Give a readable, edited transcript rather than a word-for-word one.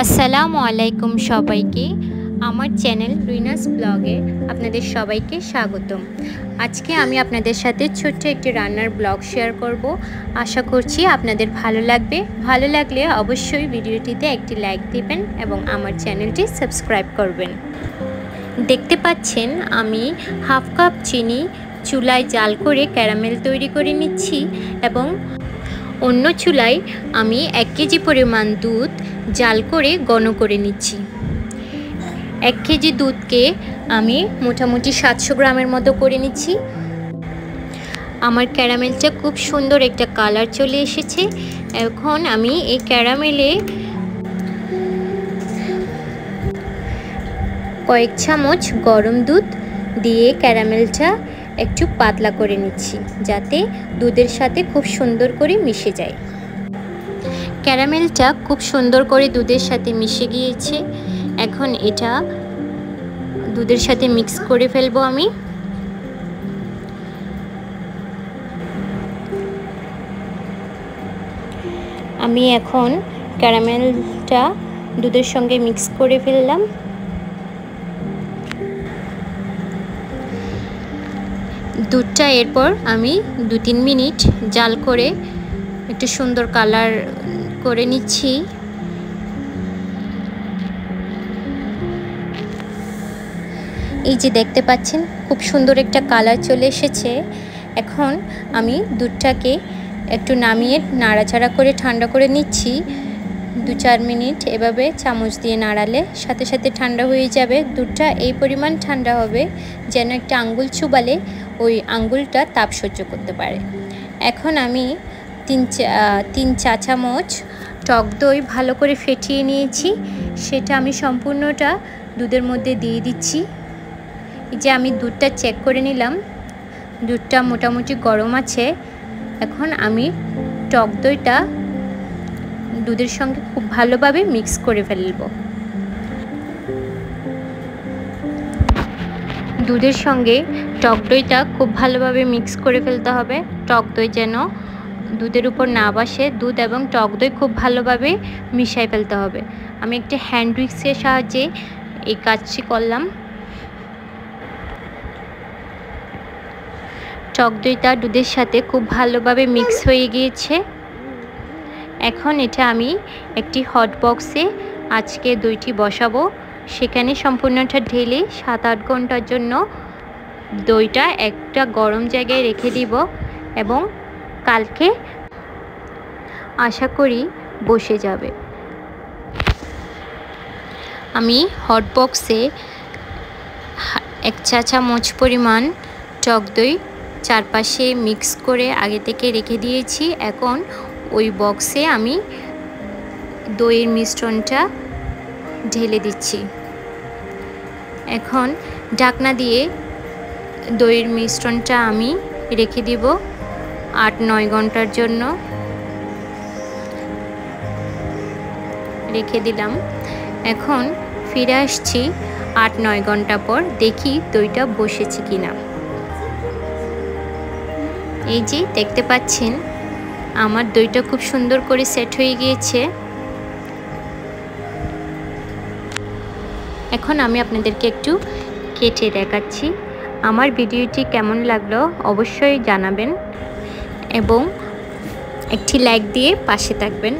আসসালামু আলাইকুম সবাইকে। আমার চ্যানেল রুইনাস ব্লগে আপনাদের সবাইকে স্বাগতম। আজকে আমি আপনাদের সাথে ছোট্ট একটি রান্নার ব্লগ শেয়ার করব। আশা করছি আপনাদের ভালো লাগবে। ভালো লাগলে অবশ্যই ভিডিওটিতে একটি লাইক দিবেন এবং আমার চ্যানেলটি সাবস্ক্রাইব করবেন। দেখতে পাচ্ছেন আমি হাফ কাপ চিনি চুলায় জাল করে ক্যারামেল তৈরি করে নিচ্ছি এবং অন্য চুলায় আমি 1 কেজি পরিমাণ দুধ জাল করে ঘন করে নিচ্ছি। 1 কেজি দুধকে আমি মোটামুটি 700 গ্রামের মতো করে নিচ্ছি। আমার ক্যারামেলটা খুব সুন্দর একটা কালার চলে এসেছে। এখন আমি এই ক্যারামেলে কয়েক চামচ গরম দুধ দিয়ে ক্যারামেলটা একটু পাতলা করে নিচ্ছি, যাতে দুধের সাথে খুব সুন্দর করে মিশে যায়। ক্যারামেলটা খুব সুন্দর করে দুধের সাথে মিশে গিয়েছে। এখন এটা দুধের সাথে মিক্স করে ফেলবো আমি এখন ক্যারামেলটা দুধের সঙ্গে মিক্স করে ফেললাম। দুধটা এরপর আমি 2-3 মিনিট জাল করে একটু সুন্দর কালার করে নিচ্ছি। এই যে দেখতে পাচ্ছেন খুব সুন্দর একটা কালার চলে এসেছে। এখন আমি দুধটাকে একটু নামিয়ে নাড়াচাড়া করে ঠান্ডা করে নিচ্ছি। 2-4 মিনিট এভাবে চামচ দিয়ে নাড়ালে সাথে সাথে ঠান্ডা হয়ে যাবে। দুধটা এই পরিমাণ ঠান্ডা হবে যেন একটা আঙ্গুল চুবালে ওই আঙ্গুলটা তাপ সহ্য করতে পারে। এখন আমি 3 চা চামচ টক দই ভালো করে ফেটিয়ে নিয়েছি, সেটা আমি সম্পূর্ণটা দুধের মধ্যে দিয়ে দিচ্ছি। এই যে আমি দুধটা চেক করে নিলাম, দুধটা মোটামুটি গরম আছে। এখন আমি টক দইটা দুধের সঙ্গে খুব ভালোভাবে মিক্স করে ফেলব। দুধের সঙ্গে টক দইটা খুব ভালোভাবে মিক্স করে ফেলতে হবে। টক দই যেন দুধের উপর না বসে, দুধ এবং টক দই খুব ভালোভাবে মিশিয়ে ফেলতে হবে। আমি একটা হ্যান্ড উইক্সের সাহায্যে এই কাজটি করলাম। টক দইটা দুধের সাথে খুব ভালোভাবে মিক্স হয়ে গিয়েছে। এখন এটা আমি একটি হট বক্সে আজকে দইটি বসাবো। সেখানে সম্পূর্ণটা ঢেলে 7-8 ঘন্টার জন্য দইটা একটা গরম জায়গায় রেখে দিব এবং কালকে আশা করি বসে যাবে। আমি হট বক্সে 1 চা চামচ পরিমাণ টক দই চারপাশে মিক্স করে আগে থেকে রেখে দিয়েছি। এখন ওই বক্সে আমি দইয়ের মিশ্রণটা ঢেলে দিচ্ছি। এখন ঢাকনা দিয়ে দইয়ের মিশ্রণটা আমি রেখে দিব 8-9 ঘন্টার জন্য। রেখে দিলাম। এখন ফিরে আসছি 8-9 ঘন্টা পর, দেখি দইটা বসেছে কিনা। এই যে দেখতে পাচ্ছেন আমার দইটা খুব সুন্দর করে সেট হয়ে গিয়েছে। এখন আমি আপনাদেরকে একটু কেটে দেখাচ্ছি। আমার ভিডিওটি কেমন লাগলো অবশ্যই জানাবেন এবং একটি লাইক দিয়ে পাশে থাকবেন।